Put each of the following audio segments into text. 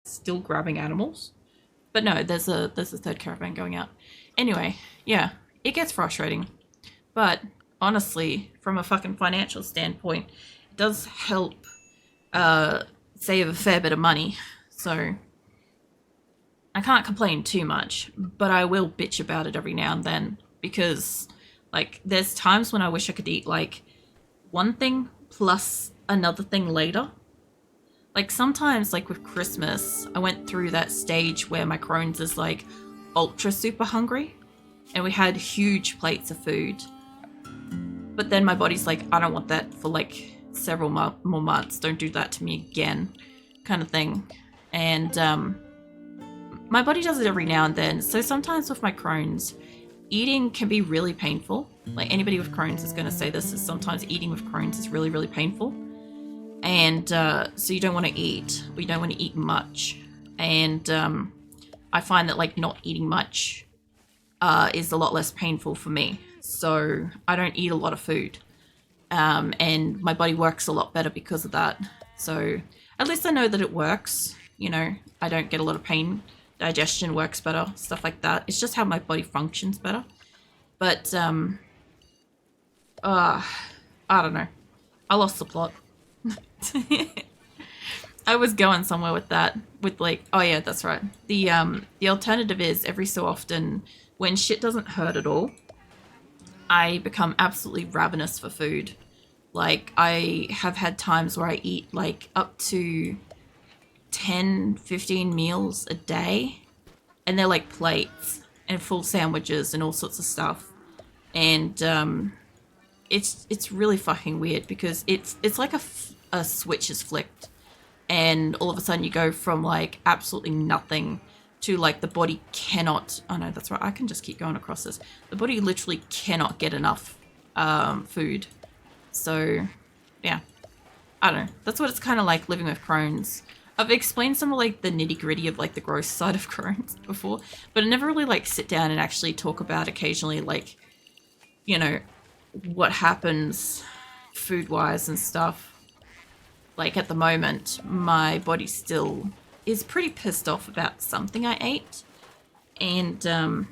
still grabbing animals. But no, there's a third caravan going out. Anyway, yeah, it gets frustrating. But honestly, from a fucking financial standpoint, it does help save a fair bit of money. So I can't complain too much, but I will bitch about it every now and then because, like, there's times when I wish I could eat, like, one thing plus another thing later. Like, sometimes, like, with Christmas, I went through that stage where my Crohn's is, like, ultra super hungry, and we had huge plates of food. But then my body's like, I don't want that for, like, several more months. Don't do that to me again, kind of thing. And, my body does it every now and then. So sometimes with my Crohn's, eating can be really painful. Like anybody with Crohn's is going to say this, is sometimes eating with Crohn's is really, really painful. And so you don't want to eat. We don't want to eat much. And I find that like not eating much is a lot less painful for me. So I don't eat a lot of food. And my body works a lot better because of that. So at least I know that it works. You know, I don't get a lot of pain. Digestion works better, stuff like that. It's just how my body functions better. But, I don't know. I lost the plot. I was going somewhere with that. With like, oh yeah, that's right. The alternative is every so often, when shit doesn't hurt at all, I become absolutely ravenous for food. Like, I have had times where I eat like up to 10, 15 meals a day, and they're like plates and full sandwiches and all sorts of stuff. And it's really fucking weird because it's like a switch is flicked, and all of a sudden you go from like absolutely nothing to like the body cannot. Oh no, that's right. I can just keep going across this. The body literally cannot get enough food. So yeah, I don't know. That's what it's kind of like living with Crohn's. I've explained some of like the nitty gritty of like the gross side of Crohn's before, but I never really like sit down and actually talk about occasionally like, you know, what happens food wise and stuff. Like at the moment, my body still is pretty pissed off about something I ate, and there's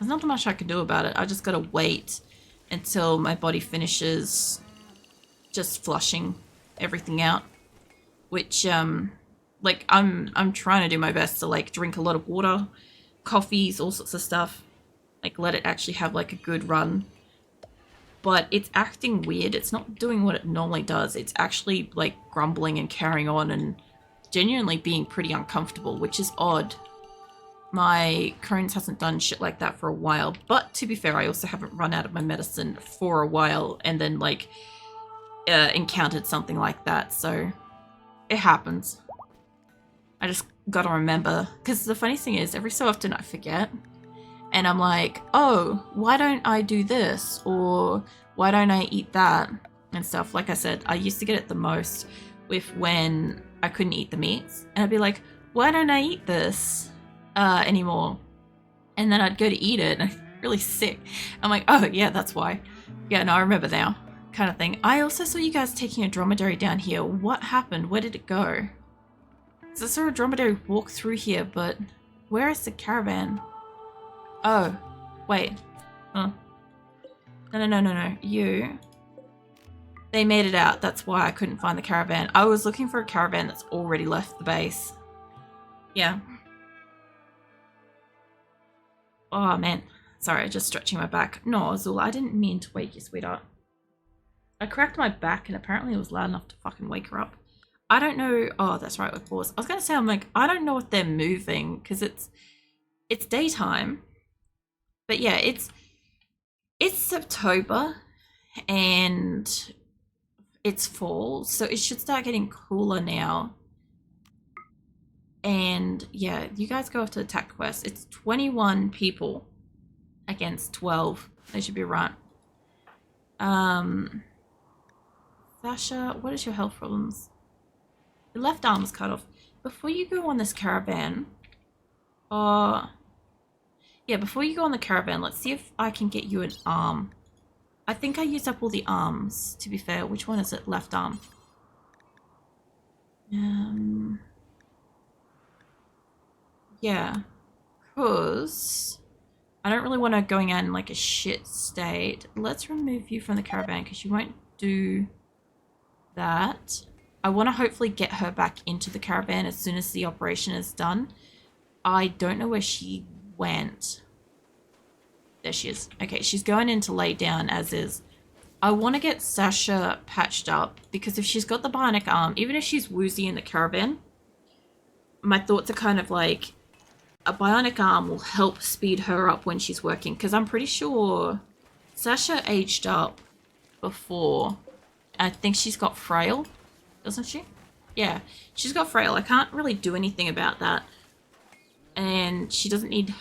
not much I can do about it. I just gotta wait until my body finishes just flushing everything out, which like I'm trying to do my best to like drink a lot of water, coffees, all sorts of stuff. Like let it actually have like a good run. But it's acting weird. It's not doing what it normally does. It's actually like grumbling and carrying on and genuinely being pretty uncomfortable, which is odd. My Crohn's hasn't done shit like that for a while. But to be fair, I also haven't run out of my medicine for a while and then like encountered something like that. So it happens. I just gotta remember, because the funny thing is, every so often I forget, and I'm like, oh, why don't I do this, or why don't I eat that, and stuff. Like I said, I used to get it the most with when I couldn't eat the meats, and I'd be like, why don't I eat this anymore? And then I'd go to eat it, and I'm really sick. I'm like, oh, yeah, that's why. Yeah, no, I remember now, kind of thing. I also saw you guys taking a dromedary down here. What happened? Where did it go? So I saw a dromedary walk through here, but where is the caravan? Oh, wait. Oh. No. You. They made it out. That's why I couldn't find the caravan. I was looking for a caravan that's already left the base. Yeah. Oh, man. Sorry, just stretching my back. No, Azula, I didn't mean to wake you, sweetheart. I cracked my back and apparently it was loud enough to fucking wake her up. I don't know. Oh, that's right, with pause. I was going to say, I'm like, I don't know if they're moving because it's daytime. But yeah, it's September and it's fall, so it should start getting cooler now. And yeah, you guys go off to the attack quest. It's 21 people against 12. They should be right. Sasha, what is your health problems? Your left arm is cut off. Before you go on this caravan, yeah, before you go on the caravan, let's see if I can get you an arm. I think I used up all the arms, to be fair. Which one is it? Left arm. Yeah. Because I don't really want her going out in like a shit state. Let's remove you from the caravan because you won't do that. I want to hopefully get her back into the caravan as soon as the operation is done. I don't know where she went. There she is. Okay, she's going in to lay down as is. I want to get Sasha patched up because if she's got the bionic arm, even if she's woozy in the caravan, my thoughts are kind of like a bionic arm will help speed her up when she's working because I'm pretty sure Sasha aged up before. I think she's got frail, doesn't she? Yeah, she's got frail. I can't really do anything about that. And she doesn't need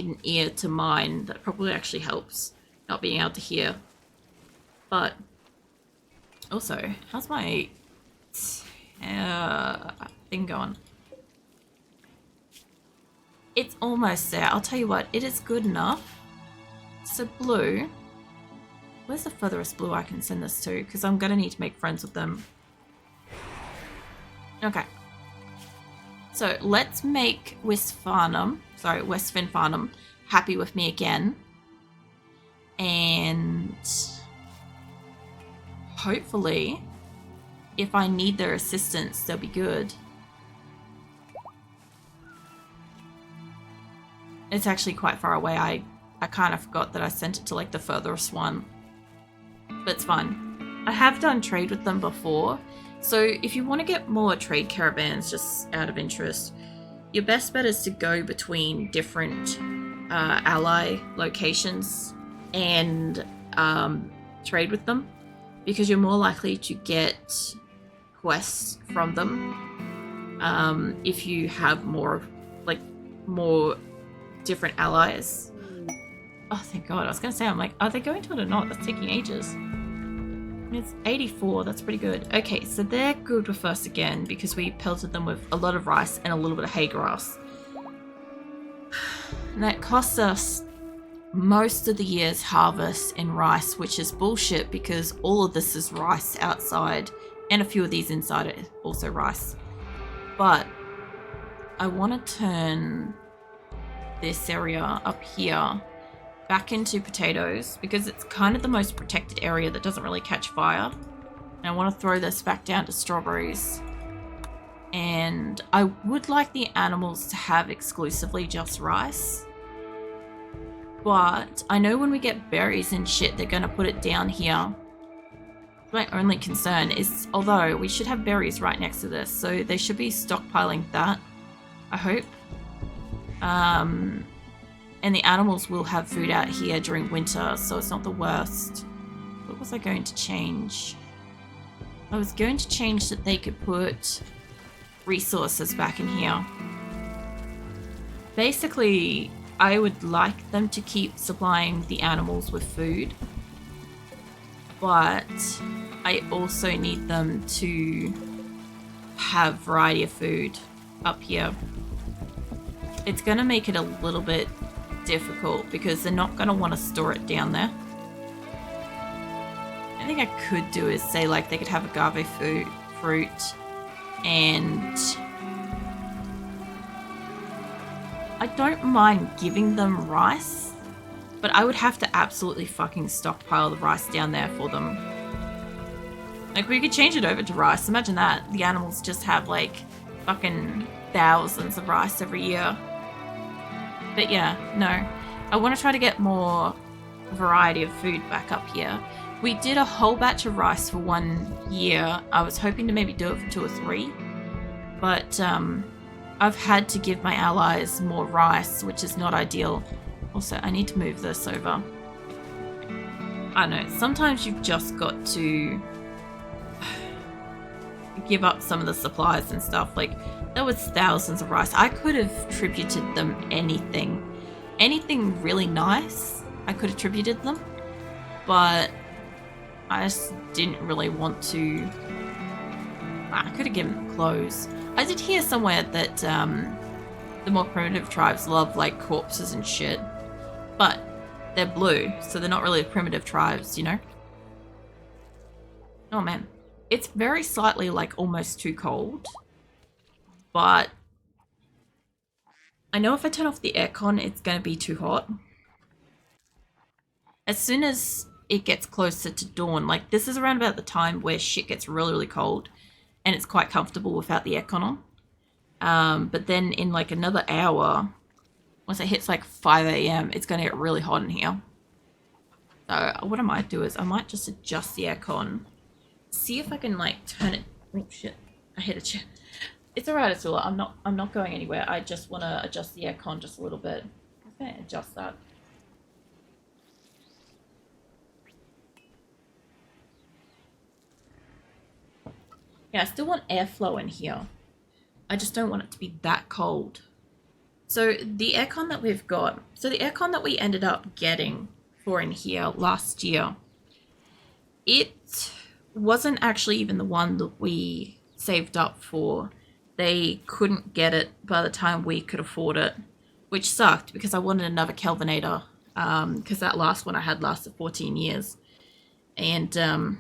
an ear to mine. That probably actually helps, not being able to hear. But also, how's my thing going? It's almost there. I'll tell you what, it is good enough. So blue, where's the furthest blue I can send this to? Because I'm gonna need to make friends with them. Okay. So let's make West Fin Farnham happy with me again. And hopefully, if I need their assistance, they'll be good. It's actually quite far away. I kind of forgot that I sent it to like the furthest one. But it's fine. I have done trade with them before. So if you want to get more trade caravans just out of interest, your best bet is to go between different ally locations and trade with them because you're more likely to get quests from them if you have more different allies. Oh, thank God. I was going to say, I'm like, are they going to it or not? That's taking ages. It's 84. That's pretty good. Okay, so they're good with us again because we pelted them with a lot of rice and a little bit of hay grass. And that costs us most of the year's harvest in rice, which is bullshit because all of this is rice outside and a few of these inside are also rice. But I want to turn this area up here back into potatoes because it's kind of the most protected area that doesn't really catch fire. And I want to throw this back down to strawberries. And I would like the animals to have exclusively just rice. But I know when we get berries and shit, they're going to put it down here. My only concern is, although we should have berries right next to this, so they should be stockpiling that, I hope. And the animals will have food out here during winter, so it's not the worst. What was I going to change? I was going to change that they could put resources back in here. Basically, I would like them to keep supplying the animals with food, but I also need them to have variety of food up here. It's going to make it a little bit difficult because they're not going to want to store it down there. I think I could do is say like they could have agave fruit and I don't mind giving them rice, but I would have to absolutely fucking stockpile the rice down there for them. Like we could change it over to rice. Imagine that. The animals just have like fucking thousands of rice every year. But yeah, no. I want to try to get more variety of food back up here. We did a whole batch of rice for 1 year. I was hoping to maybe do it for 2 or 3. But I've had to give my allies more rice, which is not ideal. Also, I need to move this over. I don't know. Sometimes you've just got to give up some of the supplies and stuff. Like, there was thousands of rice. I could have attributed them anything. Anything really nice, I could have attributed them. But I just didn't really want to. I could have given them clothes. I did hear somewhere that the more primitive tribes love like corpses and shit. But they're blue, so they're not really primitive tribes, you know? Oh man. It's very slightly like almost too cold. But I know if I turn off the aircon, it's going to be too hot. As soon as it gets closer to dawn, like this is around about the time where shit gets really, really cold and it's quite comfortable without the aircon on. But then in like another hour, once it hits like 5 a.m., it's going to get really hot in here. So what I might do is I might just adjust the aircon. See if I can like turn it. Oh shit, I hit a chair. It's alright, Asora. I'm not going anywhere. I just want to adjust the aircon just a little bit. I'm just going to adjust that. Yeah, I still want airflow in here. I just don't want it to be that cold. So the aircon that we've got, so the aircon that we ended up getting for in here last year, it wasn't actually even the one that we saved up for. They couldn't get it by the time we could afford it, which sucked because I wanted another Kelvinator, because that last one I had lasted 14 years. And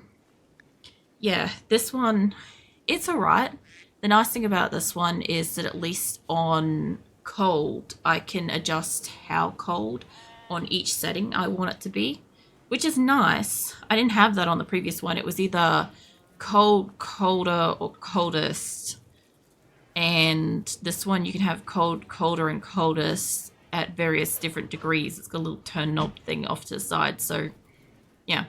yeah, this one, it's alright. The nice thing about this one is that at least on cold, I can adjust how cold on each setting I want it to be, which is nice. I didn't have that on the previous one. It was either cold, colder, or coldest. And this one you can have cold, colder, and coldest at various different degrees. It's got a little turn knob thing off to the side. So yeah,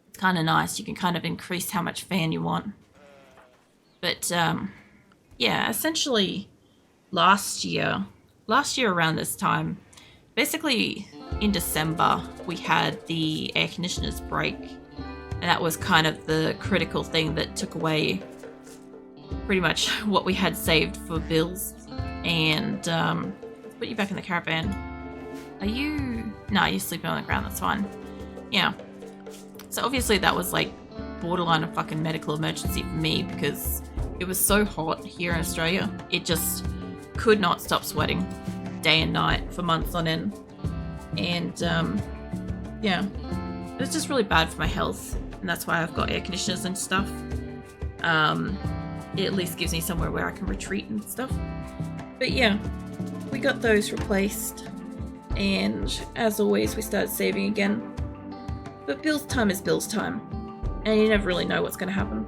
it's kind of nice. You can kind of increase how much fan you want. But yeah, essentially last year around this time, basically in December, we had the air conditioners break. And that was kind of the critical thing that took away pretty much what we had saved for bills. And let's put you back in the caravan. Are you... No, you're sleeping on the ground, that's fine. Yeah. So obviously that was like borderline a fucking medical emergency for me because it was so hot here in Australia. It just could not stop sweating day and night for months on end. And yeah, it was just really bad for my health. And that's why I've got air conditioners and stuff. It at least gives me somewhere where I can retreat and stuff. But yeah, we got those replaced. And as always, we started saving again. But Bill's time is Bill's time. And you never really know what's going to happen.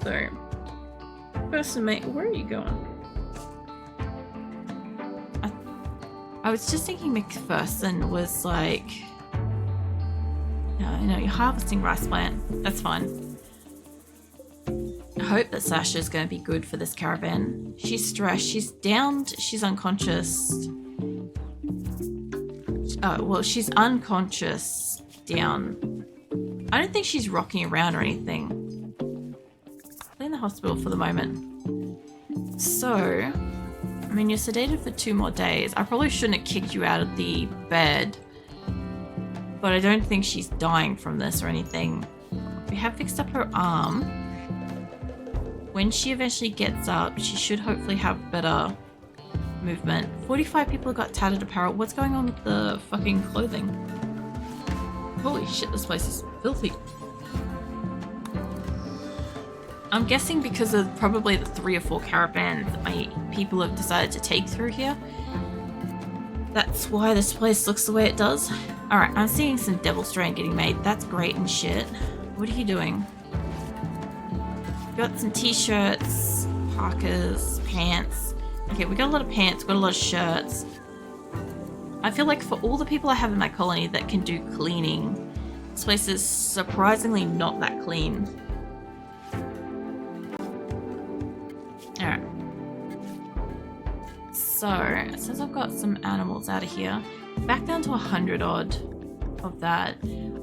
So, person mate, where are you going? I was just thinking McPherson was like... No, you're harvesting rice plant. That's fine. I hope that Sasha's going to be good for this caravan. She's stressed. She's downed. She's unconscious. Oh, well, she's unconscious down. I don't think she's rocking around or anything. They're in the hospital for the moment. So, I mean, you're sedated for 2 more days. I probably shouldn't have kicked you out of the bed. But I don't think she's dying from this or anything. We have fixed up her arm. When she eventually gets up, she should hopefully have better movement. 45 people got tattered apparel. What's going on with the fucking clothing? Holy shit, this place is filthy. I'm guessing because of probably the 3 or 4 caravans that people have decided to take through here. That's why this place looks the way it does. Alright, I'm seeing some devil strain getting made. That's great and shit. What are you doing? Got some t-shirts, parkas, pants. Okay, we got a lot of pants, got a lot of shirts. I feel like for all the people I have in my colony that can do cleaning, this place is surprisingly not that clean. Alright. So, since I've got some animals out of here, back down to 100 odd of that.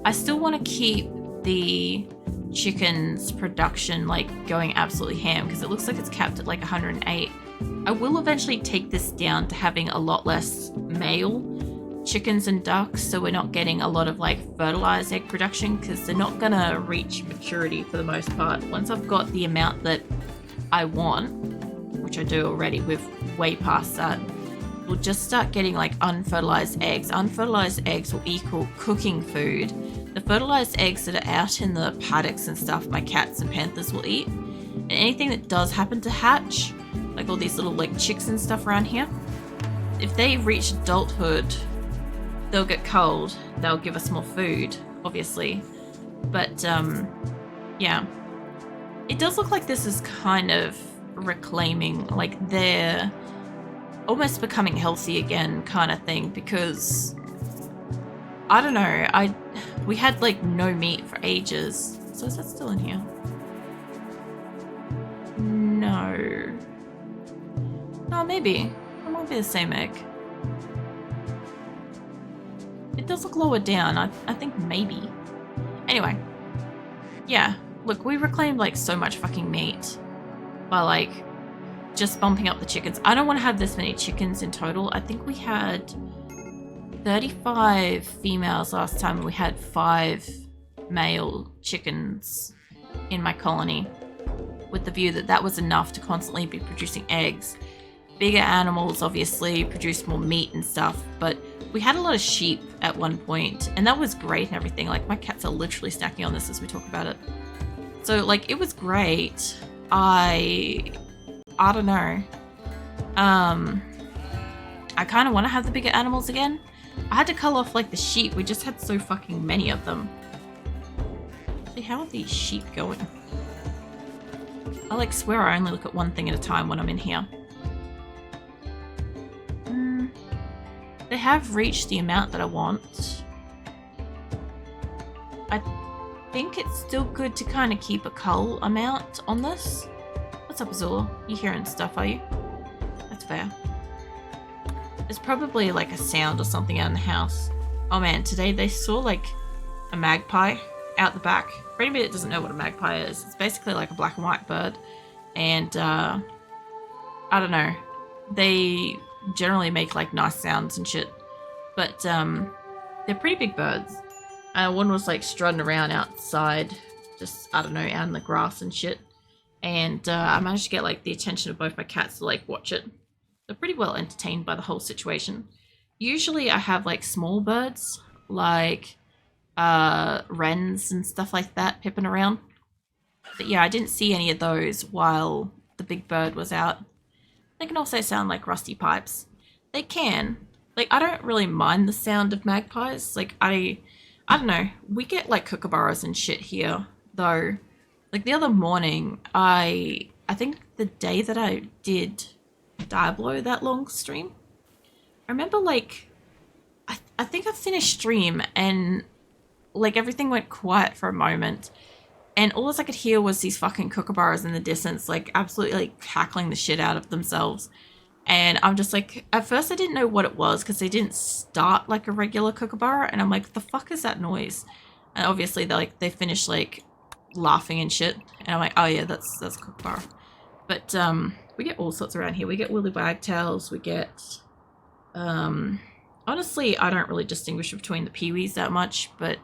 I still want to keep the chicken's production like going absolutely ham because it looks like it's capped at like 108. I will eventually take this down to having a lot less male chickens and ducks, so we're not getting a lot of like fertilized egg production because they're not gonna reach maturity for the most part. Once I've got the amount that I want, which I do already, we're way past that, we'll just start getting like unfertilized eggs. Unfertilized eggs will equal cooking food. The fertilized eggs that are out in the paddocks and stuff, my cats and panthers will eat. And anything that does happen to hatch, like all these little like chicks and stuff around here, if they reach adulthood, they'll get culled. They'll give us more food, obviously. But, yeah. It does look like this is kind of reclaiming, like they're almost becoming healthy again kind of thing, because I don't know, we had like no meat for ages. So is that still in here? No. No, maybe. It might be the same egg. It does look lower down. I think maybe. Anyway. Yeah. Look, we reclaimed like so much fucking meat by like just bumping up the chickens. I don't want to have this many chickens in total. I think we had 35 females last time. We had 5 male chickens in my colony, with the view that that was enough to constantly be producing eggs. Bigger animals obviously produce more meat and stuff, but we had a lot of sheep at one point, and that was great and everything. Like, my cats are literally snacking on this as we talk about it. So, like, it was great. I don't know. I kind of want to have the bigger animals again. I had to cull off, like, the sheep. We just had so fucking many of them. See, how are these sheep going? I, like, swear I only look at one thing at a time when I'm in here. They have reached the amount that I want. I think it's still good to kind of keep a cull amount on this. What's up, Azula? You hearing stuff, are you? That's fair. There's probably like a sound or something out in the house. Oh man, today they saw like a magpie out the back. For anybody that doesn't know what a magpie is, it's basically like a black and white bird. And I don't know. They generally make like nice sounds and shit. But they're pretty big birds. One was like strutting around outside, just, I don't know, out in the grass and shit. And I managed to get like the attention of both my cats to like watch it. They're pretty well entertained by the whole situation. Usually I have like small birds, like wrens and stuff like that pipping around. But yeah, I didn't see any of those while the big bird was out. They can also sound like rusty pipes. They can. Like, I don't really mind the sound of magpies. Like, I don't know. We get like kookaburras and shit here, though. Like the other morning, I think the day that I did Diablo, that long stream, I remember like, I think I finished stream and like everything went quiet for a moment. And all I could hear was these fucking kookaburras in the distance, like absolutely like cackling the shit out of themselves. And I'm just like, at first I didn't know what it was because they didn't start like a regular kookaburra. And I'm like, the fuck is that noise? And obviously they finished like laughing and shit. And I'm like, oh yeah, that's kookaburra. But we get all sorts around here. We get woolly wagtails. We get, honestly, I don't really distinguish between the peewees that much, but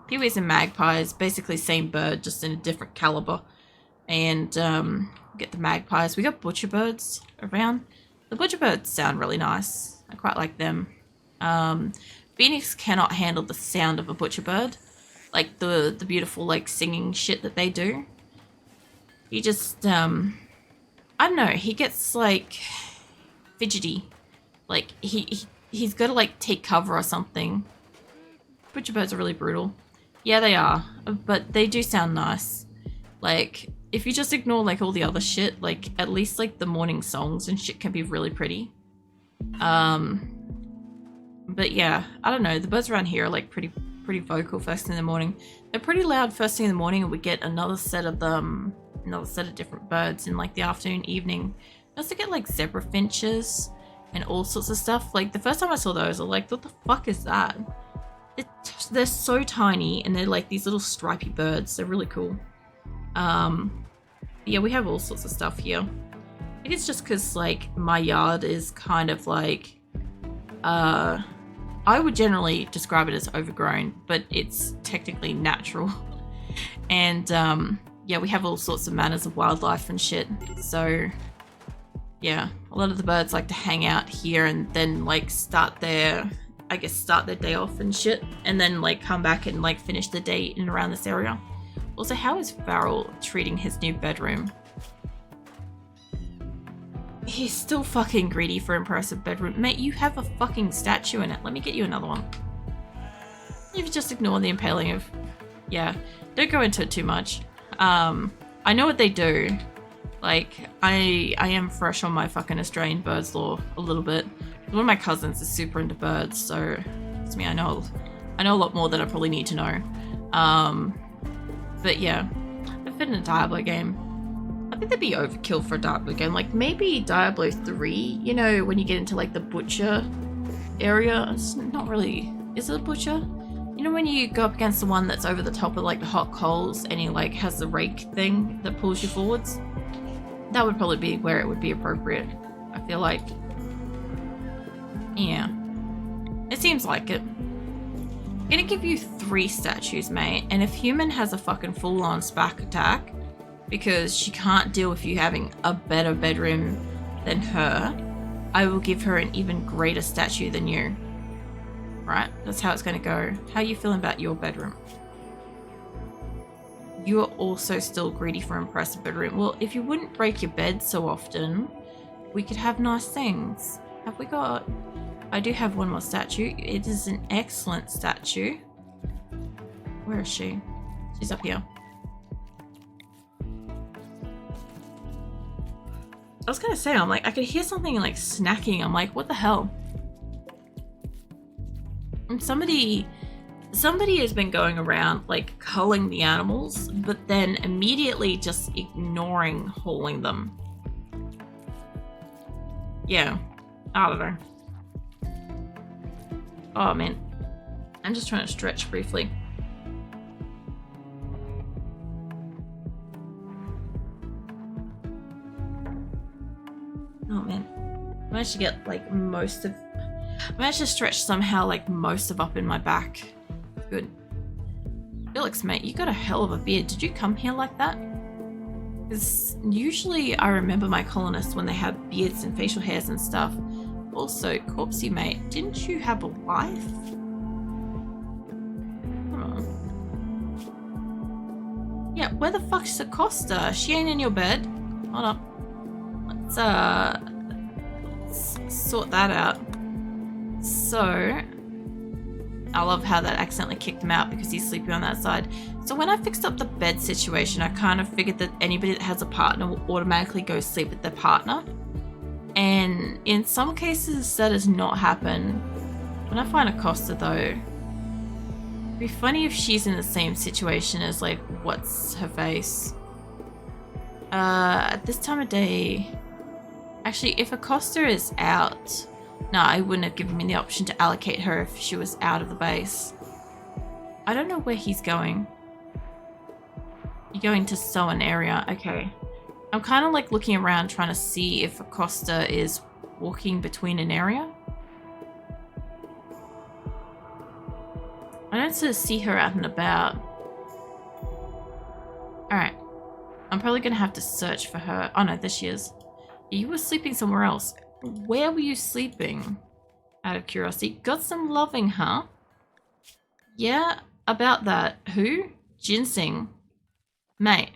peewees and magpies, basically same bird, just in a different caliber. And we get the magpies. We got butcherbirds around. The butcherbirds sound really nice. I quite like them. Phoenix cannot handle the sound of a butcherbird, like the beautiful like singing shit that they do. He just I don't know. He gets like fidgety, like he's got to like take cover or something. Butcherbirds are really brutal. Yeah, they are, but they do sound nice. Like, if you just ignore like all the other shit, like at least like the morning songs and shit can be really pretty. But yeah, I don't know. The birds around here are like pretty vocal first thing in the morning. They're pretty loud first thing in the morning, and we get another set of them, another set of different birds in like the afternoon, evening. We also get like zebra finches and all sorts of stuff. Like the first time I saw those, I was like, what the fuck is that? They're so tiny, and they're like these little stripy birds. They're really cool. Yeah, we have all sorts of stuff here. I think it's just because like my yard is kind of like I would generally describe it as overgrown, but it's technically natural. And yeah, we have all sorts of manners of wildlife and shit. So yeah, a lot of the birds like to hang out here and then like start their day off and shit, and then like come back and like finish the day in and around this area. Also, how is Farrell treating his new bedroom? He's still fucking greedy for impressive bedroom. Mate, you have a fucking statue in it. Let me get you another one. You've just ignored the impaling of... Yeah, don't go into it too much. I know what they do. Like, I am fresh on my fucking Australian birds lore a little bit. One of my cousins is super into birds, so it's me. I know a lot more than I probably need to know. But yeah, if in a Diablo game, I think that'd be overkill for a Diablo game. Like maybe Diablo 3, you know, when you get into like the butcher area. It's not really, is it a butcher? You know when you go up against the one that's over the top of like the hot coals and he like has the rake thing that pulls you forwards? That would probably be where it would be appropriate, I feel like. Yeah. It seems like it. I'm gonna give you 3 statues, mate, and if human has a fucking full-on SPAC attack because she can't deal with you having a better bedroom than her, I will give her an even greater statue than you. Right? That's how it's gonna go. How are you feeling about your bedroom? You are also still greedy for impressive bedroom. Well, if you wouldn't break your bed so often, we could have nice things. Have we got... I do have one more statue. It is an excellent statue. Where is she? She's up here. I was gonna say, I'm like, I could hear something like snacking. I'm like, what the hell? And somebody has been going around like culling the animals, but then immediately just ignoring hauling them. Yeah, I don't know. Oh man, I'm just trying to stretch briefly. Oh man, I managed to get like I managed to stretch somehow like most of up in my back. Good. Felix, mate, you got a hell of a beard. Did you come here like that? Because usually I remember my colonists when they have beards and facial hairs and stuff. Also, Corpsey, mate, didn't you have a wife? Yeah, where the fuck's Acosta? She ain't in your bed. Hold up. Let's sort that out. So, I love how that accidentally kicked him out because he's sleeping on that side. So when I fixed up the bed situation, I kind of figured that anybody that has a partner will automatically go sleep with their partner. And in some cases, that does not happen. When I find Acosta, though, it'd be funny if she's in the same situation as, like, what's her face? At this time of day... Actually, if Acosta is out... No, I wouldn't have given me the option to allocate her if she was out of the base. I don't know where he's going. You're going to Sowen area. Okay. I'm kind of like looking around trying to see if Acosta is walking between an area. I don't sort of see her out and about. Alright. I'm probably going to have to search for her. Oh no, there she is. You were sleeping somewhere else. Where were you sleeping? Out of curiosity. Got some loving, huh? Yeah, about that. Who? Ginseng. Mate.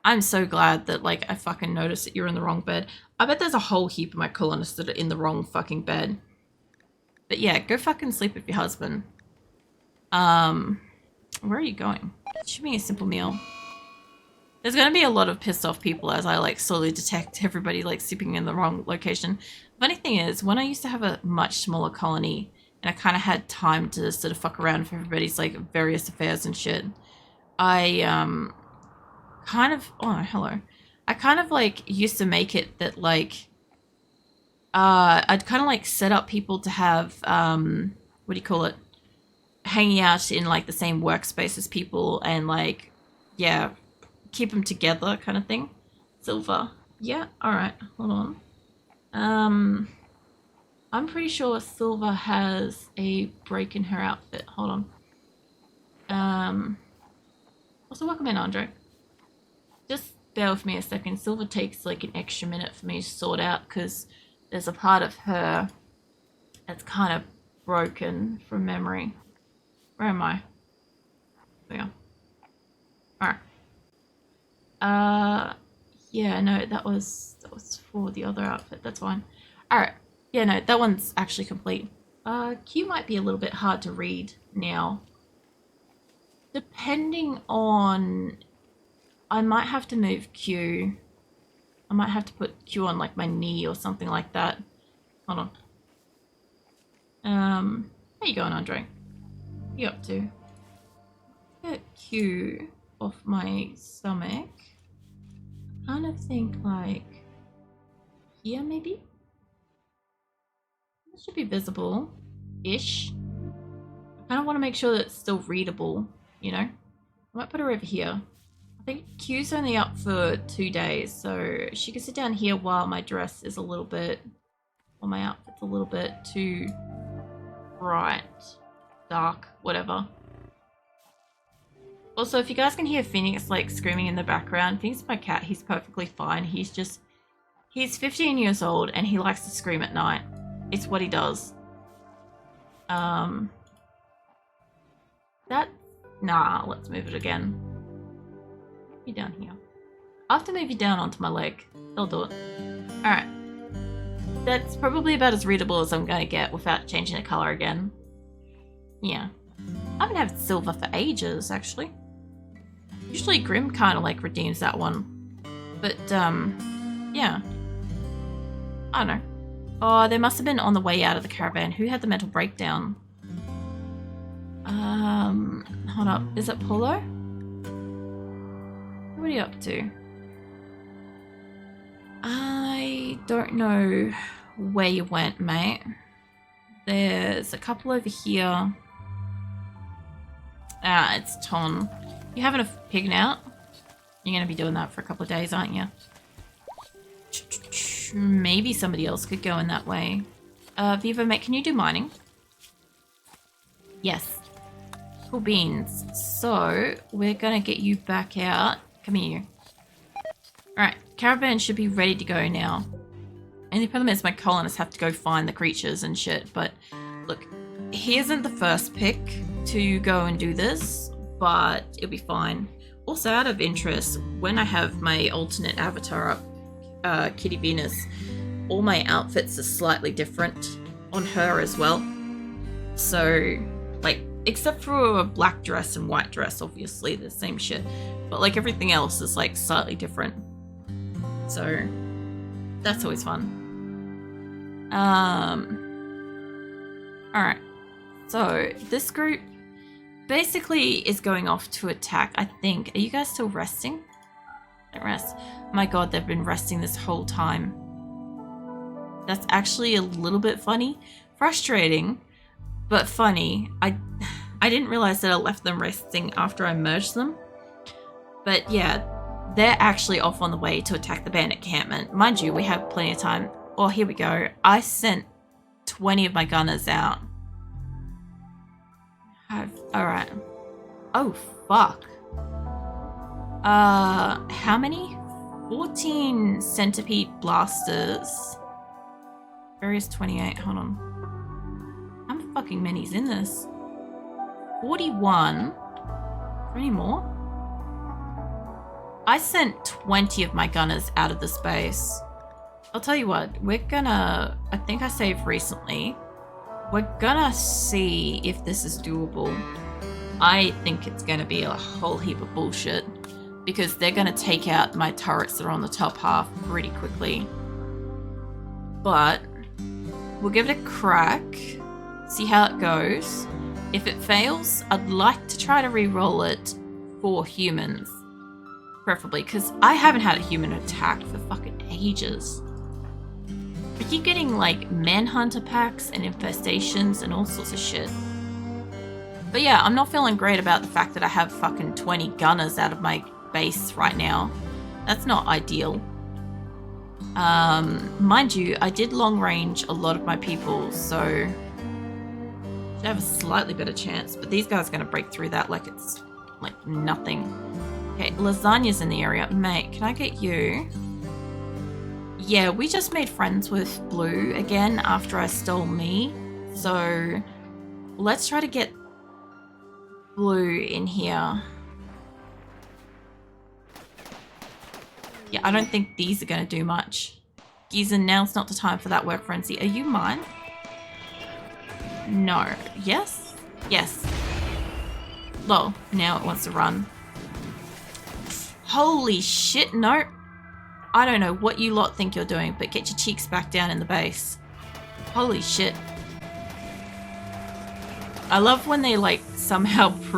I'm so glad that, like, I fucking noticed that you're in the wrong bed. I bet there's a whole heap of my colonists that are in the wrong fucking bed. But yeah, go fucking sleep with your husband. Where are you going? It should be a simple meal. There's going to be a lot of pissed off people as I, like, slowly detect everybody, like, sleeping in the wrong location. Funny thing is, when I used to have a much smaller colony, and I kind of had time to sort of fuck around with everybody's, like, various affairs and shit, I, kind of... Oh, hello. I kind of, like, used to make it that, like... I'd kind of, like, set up people to have, what do you call it? Hanging out in, like, the same workspace as people and, like, yeah... keep them together kind of thing. Silver. Yeah, alright. Hold on. I'm pretty sure Silver has a break in her outfit. Hold on. Also, welcome in, Andre. Just bear with me a second. Silver takes like an extra minute for me to sort out because there's a part of her that's kind of broken from memory. Where am I? There. Alright. Yeah, no, that was that was for the other outfit. That's fine. Alright. Yeah, no, that one's actually complete. Q might be a little bit hard to read now. Depending on... I might have to move Q. I might have to put Q on like my knee or something like that. Hold on. How you going, Andre? What you up to? Get Q off my stomach. I kind of think like here maybe? This should be visible-ish. I kind of want to make sure that it's still readable, you know? I might put her over here. I think Q's only up for 2 days, so she can sit down here while my dress is a little bit, or my outfit's a little bit too bright, dark, whatever. Also, if you guys can hear Phoenix like screaming in the background, Phoenix is my cat. He's perfectly fine. He's 15 years old and he likes to scream at night. It's what he does. Nah, let's move it again. Move you down here. I have to move you down onto my leg. They'll do it. Alright. That's probably about as readable as I'm going to get without changing the color again. Yeah. I haven't had silver for ages, actually. Usually Grim kind of like redeems that one. But, yeah. I don't know. Oh, they must have been on the way out of the caravan. Who had the mental breakdown? Hold up. Is it Polo? What are you up to? I don't know where you went, mate. There's a couple over here. Ah, it's Ton. You having a pig out? You're going to be doing that for a couple of days, aren't you? Maybe somebody else could go in that way. Viva, mate, can you do mining? Yes. Cool beans. So, we're going to get you back out. Come here. Alright, caravan should be ready to go now. And the problem is my colonists have to go find the creatures and shit. But, look, he isn't the first pick to go and do this, but it'll be fine. Also, out of interest, when I have my alternate avatar up, Kitty Venus, all my outfits are slightly different on her as well. So, like, except for a black dress and white dress, obviously, the same shit. But, like, everything else is, like, slightly different. So, that's always fun. Alright. So, this group basically is going off to attack, I think. Are you guys still resting? Don't rest. My god, they've been resting this whole time. That's actually a little bit funny. Frustrating, but funny. I didn't realize that I left them resting after I merged them. But yeah, they're actually off on the way to attack the bandit encampment. Mind you, we have plenty of time. Oh, here we go. I sent 20 of my gunners out. Alright. Oh, fuck. How many? 14 centipede blasters. Various 28. Hold on. How many fucking many's in this? 41. Any more? I sent 20 of my gunners out of the space. I'll tell you what, we're gonna... I think I saved recently. We're gonna see if this is doable. I think it's gonna be a whole heap of bullshit, because they're gonna take out my turrets that are on the top half pretty quickly. But we'll give it a crack, see how it goes. If it fails, I'd like to try to re-roll it for humans. Preferably, because I haven't had a human attack for fucking ages. I keep getting like manhunter packs and infestations and all sorts of shit. But yeah, I'm not feeling great about the fact that I have fucking 20 gunners out of my base right now. That's not ideal. Mind you, I did long range a lot of my people, so should have a slightly better chance, but these guys are going to break through that like it's like nothing. Okay, lasagna's in the area. Mate, can I get you? Yeah, we just made friends with Blue again after I stole me. So let's try to get Blue in here. Yeah, I don't think these are going to do much. Gizen, now's not the time for that work frenzy. Are you mine? No. Yes? Yes. Lol, now it wants to run. Holy shit, no. I don't know what you lot think you're doing, but get your cheeks back down in the base. Holy shit. I love when they like somehow